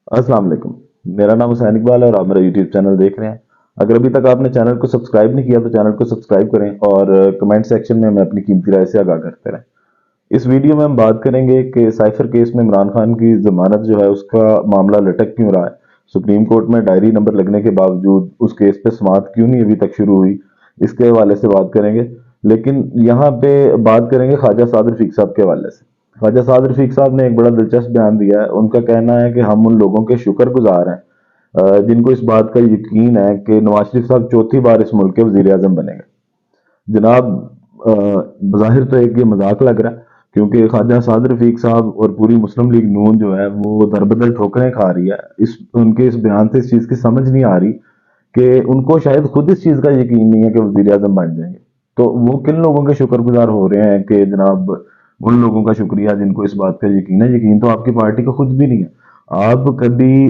अस्सलाम वालेकुम। मेरा नाम हुसैन इकबाल है और आप मेरा यूट्यूब चैनल देख रहे हैं। अगर अभी तक आपने चैनल को सब्सक्राइब नहीं किया तो चैनल को सब्सक्राइब करें और कमेंट सेक्शन में हमें अपनी कीमती राय से आगाह करते रहें। इस वीडियो में हम बात करेंगे कि साइफर केस में इमरान खान की जमानत जो है उसका मामला लटक क्यों रहा है। सुप्रीम कोर्ट में डायरी नंबर लगने के बावजूद उस केस पे समाअत क्यों नहीं अभी तक शुरू हुई, इसके हवाले से बात करेंगे। लेकिन यहाँ पे बात करेंगे ख्वाजा साद रफीक साहब के हवाले से। ख्वाजा साद रफीक साहब ने एक बड़ा दिलचस्प बयान दिया है। उनका कहना है कि हम उन लोगों के शुक्रगुजार हैं जिनको इस बात का यकीन है कि नवाज शरीफ साहब चौथी बार इस मुल्क के वजीर आजम बनेंगे। जनाब, बज़ाहिर तो एक ये मजाक लग रहा है, क्योंकि ख्वाजा साद रफीक साहब और पूरी मुस्लिम लीग नून जो है वो दरबदर ठोकरें खा रही है। इस उनके इस बयान से इस चीज़ की समझ नहीं आ रही कि उनको शायद खुद इस चीज़ का यकीन नहीं है कि वजीर आजम बन जाएंगे। तो वो किन लोगों के शुक्रगुजार हो रहे हैं कि जनाब उन लोगों का शुक्रिया जिनको इस बात का यकीन है। यकीन तो आपकी पार्टी को खुद भी नहीं है। आप कभी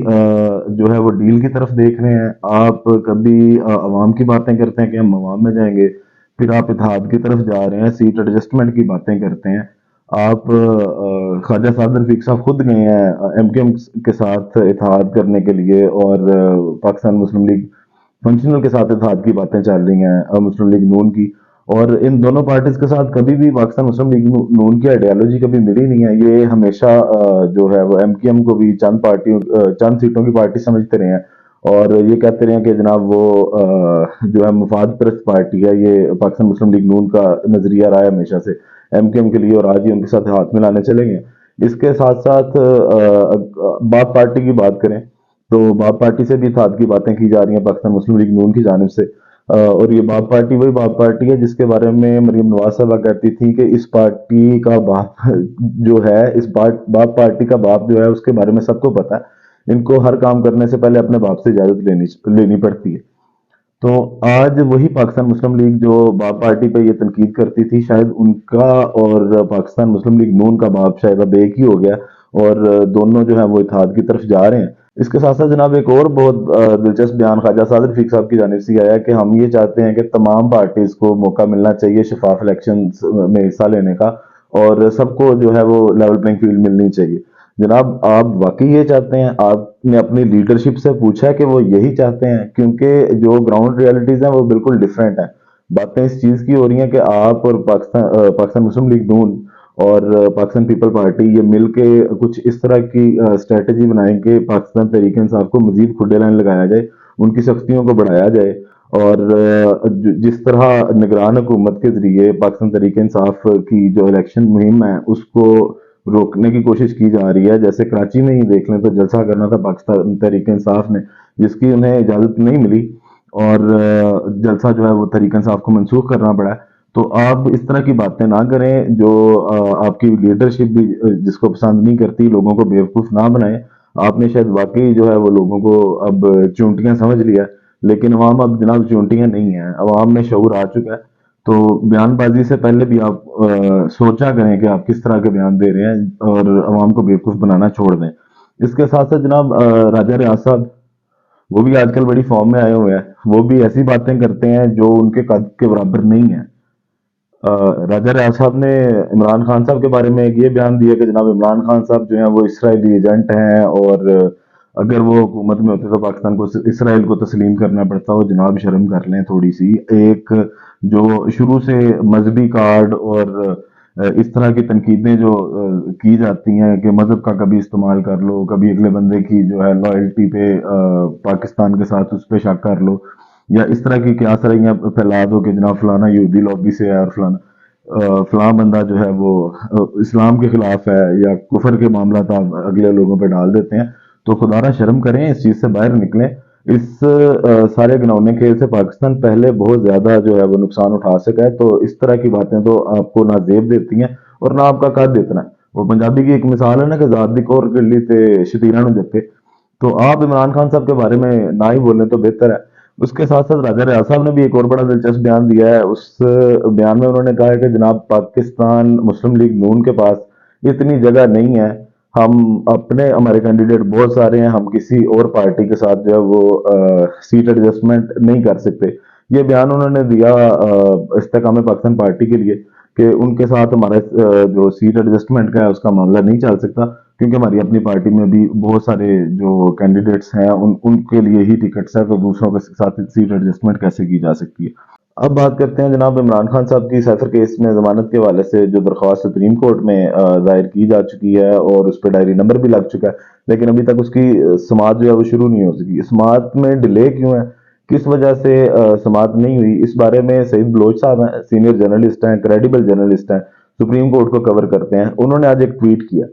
जो है वो डील की तरफ देख रहे हैं, आप कभी अवाम की बातें करते हैं कि हम अवाम में जाएंगे, फिर आप इत्तेहाद की तरफ जा रहे हैं, सीट एडजस्टमेंट की बातें करते हैं। आप ख्वाजा साद रफीक साहब खुद गए हैं एमकेएम के साथ इत्तेहाद करने के लिए, और पाकिस्तान मुस्लिम लीग फंक्शनल के साथ इत्तेहाद की बातें चल रही हैं, मुस्लिम लीग नून की। और इन दोनों पार्टीज के साथ कभी भी पाकिस्तान मुस्लिम लीग नून की आइडियालॉजी कभी मिली नहीं है। ये हमेशा जो है वो एमकेएम को भी चंद सीटों की पार्टी समझते रहे हैं, और ये कहते रहे हैं कि जनाब वो जो है मुफाद परस्त पार्टी है। ये पाकिस्तान मुस्लिम लीग नून का नजरिया रहा है हमेशा से एमकेएम के लिए, और आज ही उनके साथ हाथ मिलाने चलेंगे। इसके साथ साथ बाप पार्टी की बात करें तो बाप पार्टी से भी इत्तेहाद की बातें की जा रही हैं पाकिस्तान मुस्लिम लीग नून की जानिब से। और ये बाप पार्टी वही बाप पार्टी है जिसके बारे में मरीम नवाज साहबा कहती थी कि इस पार्टी का बाप जो है, बाप पार्टी का बाप जो है उसके बारे में सबको पता है। इनको हर काम करने से पहले अपने बाप से इजाजत लेनी लेनी पड़ती है। तो आज वही पाकिस्तान मुस्लिम लीग जो बाप पार्टी पे ये तनकीद करती थी, शायद उनका और पाकिस्तान मुस्लिम लीग नून का बाप शायद अब एक ही हो गया, और दोनों जो है वो इत्तेहाद की तरफ जा रहे हैं। इसके साथ साथ जनाब एक और बहुत दिलचस्प बयान ख्वाजा साद रफीक साहब की जानिब से आया है कि हम ये चाहते हैं कि तमाम पार्टीज को मौका मिलना चाहिए शफाफ इलेक्शन में हिस्सा लेने का, और सबको जो है वो लेवल प्लेइंग फील्ड मिलनी चाहिए। जनाब, आप वाकई ये चाहते हैं? आपने अपनी लीडरशिप से पूछा है कि वो यही चाहते हैं? क्योंकि जो ग्राउंड रियलिटीज हैं वो बिल्कुल डिफरेंट हैं। बातें इस चीज की हो रही हैं कि आप और पाकिस्तान मुस्लिम लीग नून और पाकिस्तान पीपल पार्टी ये मिलके कुछ इस तरह की स्ट्रेटजी बनाएं कि पाकिस्तान तहरीक इंसाफ को मजीद खुडे लाइन लगाया जाए, उनकी सख्तियों को बढ़ाया जाए, और जिस तरह निगरान हुकूमत के जरिए पाकिस्तान तहरीक इंसाफ की जो इलेक्शन मुहिम है उसको रोकने की कोशिश की जा रही है। जैसे कराची में ही देख लें तो जलसा करना था पाकिस्तान तहरीक इंसाफ ने, जिसकी उन्हें इजाजत नहीं मिली, और जलसा जो है वो तहरीक इंसाफ को मनसूख करना पड़ा है। तो आप इस तरह की बातें ना करें जो आपकी लीडरशिप भी जिसको पसंद नहीं करती, लोगों को बेवकूफ ना बनाए। आपने शायद वाकई जो है वो लोगों को अब चूंटियां समझ लिया है, लेकिन अवाम अब जनाब चूंटियां नहीं है, अवाम में शऊर आ चुका है। तो बयानबाजी से पहले भी आप सोचा करें कि आप किस तरह के बयान दे रहे हैं, और अवाम को बेवकूफ बनाना छोड़ दें। इसके साथ साथ जनाब राजा रियाज साहब, वो भी आजकल बड़ी फॉर्म में आए हुए हैं। वो भी ऐसी बातें करते हैं जो उनके कद के बराबर नहीं है। राजा रियाज साहब ने इमरान खान साहब के बारे में एक ये बयान दिया कि जनाब इमरान खान साहब जो हैं वो इसराइली एजेंट हैं, और अगर वो हुकूमत में होते तो पाकिस्तान को इसराइल को तस्लीम करना पड़ता। हो जनाब, शर्म कर लें थोड़ी सी। एक जो शुरू से मजहबी कार्ड और इस तरह की तनकीदें जो की जाती हैं कि मजहब का कभी इस्तेमाल कर लो, कभी अगले बंदे की जो है लॉयल्टी पे पाकिस्तान के साथ उस पर शक कर लो, या इस तरह की क्या सरैया फैला दो कि जनाब फलाना यहूदी लॉबी से है और फलाना फलां बंदा जो है वो इस्लाम के खिलाफ है, या कुफर के मामला आप अगले लोगों पे डाल देते हैं। तो खुदारा शर्म करें, इस चीज से बाहर निकलें। इस सारे घिनौने खेल से पाकिस्तान पहले बहुत ज्यादा जो है वो नुकसान उठा सका है। तो इस तरह की बातें तो आपको ना जेब देती हैं और ना आपका कद इतना है। वो पंजाबी की एक मिसाल है ना कि जात दी कोर कर ली थे शतीरा नु जप्पे। तो आप इमरान खान साहब के बारे में ना ही बोलें तो बेहतर है। उसके साथ साथ राजा रियाज साहब ने भी एक और बड़ा दिलचस्प बयान दिया है। उस बयान में उन्होंने कहा है कि जनाब पाकिस्तान मुस्लिम लीग नून के पास इतनी जगह नहीं है। हम अपने हमारे कैंडिडेट बहुत सारे हैं, हम किसी और पार्टी के साथ जो है वो सीट एडजस्टमेंट नहीं कर सकते। ये बयान उन्होंने दिया इस्तेकाम पाकिस्तान पार्टी के लिए, کہ ان کے ساتھ ہمارا جو سیٹ ایڈجسٹمنٹ کا ہے اس کا معاملہ نہیں چل سکتا، کیونکہ ہماری اپنی پارٹی میں بھی بہت سارے جو کینڈیڈیٹس ہیں ان کے لیے ہی ٹکٹس ہے، تو دوسروں کے ساتھ سیٹ ایڈجسٹمنٹ کیسے کی جا سکتی ہے۔ اب بات کرتے ہیں جناب عمران خان صاحب کی سیفر کیس میں ضمانت کے حوالے سے جو درخواست سپریم کورٹ میں دائر کی جا چکی ہے اور اس پہ ڈائری نمبر بھی لگ چکا ہے، لیکن ابھی تک اس کی سماعت جو ہے وہ شروع نہیں ہو سکی۔ سماعت میں ڈیلے کیوں ہے، کس وجہ سے سماعت نہیں ہوئی، اس بارے میں سعید بلوچ صاحب ہیں، سینئر جرنلسٹ ہیں، کریڈیبل جرنلسٹ ہیں، سپریم کورٹ کو کور کرتے ہیں۔ انہوں نے آج ایک ٹویٹ کیا۔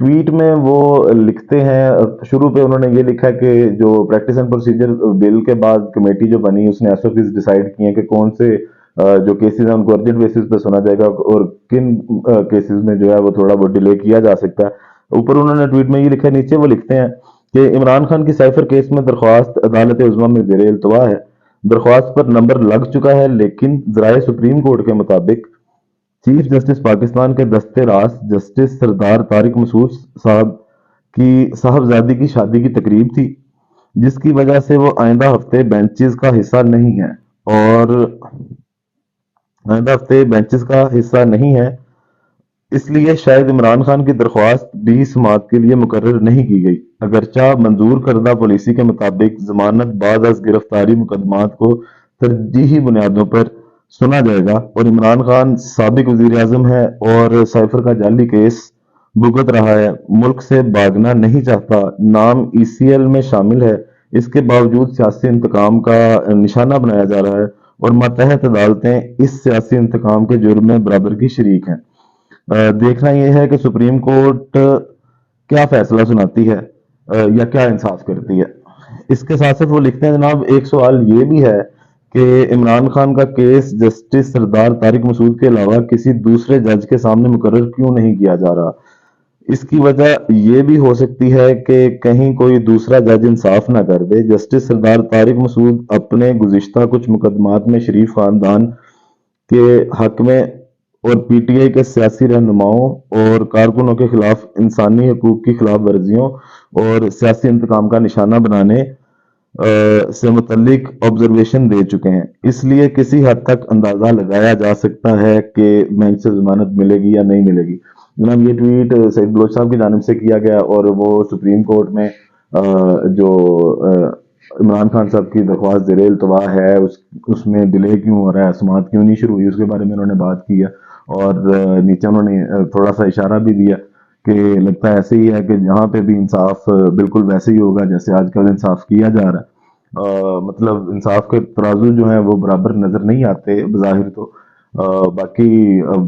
ٹویٹ میں وہ لکھتے ہیں، شروع پہ انہوں نے یہ لکھا کہ جو پریکٹس اینڈ پروسیجر بل کے بعد کمیٹی جو بنی اس نے ایس او پیز ڈیسائیڈ کیے ہیں کہ کون سے جو کیسز ہیں ان کو ارجنٹ بیسس پہ سنا جائے گا اور کن کیسز میں جو ہے وہ تھوڑا بہت ڈیلے کیا جا سکتا ہے۔ اوپر انہوں نے ٹویٹ میں یہ لکھا ہے، نیچے وہ لکھتے ہیں کہ عمران خان کی سائفر کیس میں درخواست عدالت عظمیٰ میں زیر التوا ہے۔ درخواست پر نمبر لگ چکا ہے، لیکن ذرائع سپریم کورٹ کے مطابق چیف جسٹس پاکستان کے دستے راست جسٹس سردار طارق مسعود صاحب کی صاحبزادی کی شادی کی تقریب تھی، جس کی وجہ سے وہ آئندہ ہفتے بینچز کا حصہ نہیں ہے اور اس لیے شاید عمران خان کی درخواست بھی سماعت کے لیے مقرر نہیں کی گئی۔ اگرچہ منظور کردہ پالیسی کے مطابق ضمانت بعد از گرفتاری مقدمات کو ترجیحی بنیادوں پر سنا جائے گا، اور عمران خان سابق وزیر اعظم ہے اور سائفر کا جعلی کیس بھگت رہا ہے، ملک سے بھاگنا نہیں چاہتا، نام ای سی ایل میں شامل ہے، اس کے باوجود سیاسی انتقام کا نشانہ بنایا جا رہا ہے اور ماتحت عدالتیں اس سیاسی انتقام کے جرم میں برابر کی شریک ہیں۔ دیکھنا یہ ہے کہ سپریم کورٹ کیا فیصلہ سناتی ہے یا کیا انصاف کرتی ہے۔ اس کے ساتھ ساتھ وہ لکھتے ہیں جناب ایک سوال یہ بھی ہے کہ عمران خان کا کیس جسٹس سردار طارق مسعود کے علاوہ کسی دوسرے جج کے سامنے مقرر کیوں نہیں کیا جا رہا۔ اس کی وجہ یہ بھی ہو سکتی ہے کہ کہیں کوئی دوسرا جج انصاف نہ کر دے۔ جسٹس سردار طارق مسعود اپنے گزشتہ کچھ مقدمات میں شریف خاندان کے حق میں اور پی ٹی آئی کے سیاسی رہنماؤں اور کارکنوں کے خلاف انسانی حقوق کی خلاف ورزیوں اور سیاسی انتقام کا نشانہ بنانے سے متعلق آبزرویشن دے چکے ہیں۔ اس لیے کسی حد تک اندازہ لگایا جا سکتا ہے کہ بینچ سے ضمانت ملے گی یا نہیں ملے گی۔ جناب یہ ٹویٹ سعید بلوچ صاحب کی جانب سے کیا گیا اور وہ سپریم کورٹ میں جو عمران خان صاحب کی درخواست زیر التوا ہے اس میں ڈیلے کیوں ہو رہا ہے، سماعت کیوں نہیں شروع ہوئی، اس کے بارے میں انہوں نے بات کی ہے، اور نیچے انہوں نے تھوڑا سا اشارہ بھی دیا کہ لگتا ہے ایسے ہی ہے کہ جہاں پہ بھی انصاف بالکل ویسے ہی ہوگا جیسے آج کل انصاف کیا جا رہا ہے۔ مطلب انصاف کے ترازو جو ہیں وہ برابر نظر نہیں آتے بظاہر تو۔ باقی اب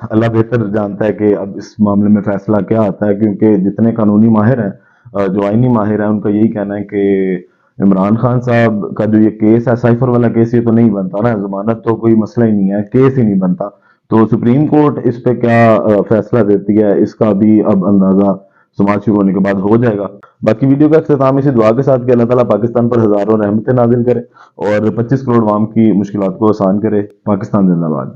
اللہ بہتر جانتا ہے کہ اب اس معاملے میں فیصلہ کیا آتا ہے، کیونکہ جتنے قانونی ماہر ہیں، جو آئینی ماہر ہیں، ان کا یہی کہنا ہے کہ عمران خان صاحب کا جو یہ کیس ہے، سائفر والا کیس، یہ تو نہیں بنتا نا، ضمانت تو کوئی مسئلہ ہی نہیں ہے، کیس ہی نہیں بنتا، تو سپریم کورٹ اس پہ کیا فیصلہ دیتی ہے اس کا بھی اب اندازہ سماعت شروع ہونے کے بعد ہو جائے گا۔ باقی ویڈیو کا اختتام اسی دعا کے ساتھ کہ اللہ تعالیٰ پاکستان پر ہزاروں رحمتیں نازل کرے اور 25 کروڑ عوام کی مشکلات کو آسان کرے۔ پاکستان زندہ باد۔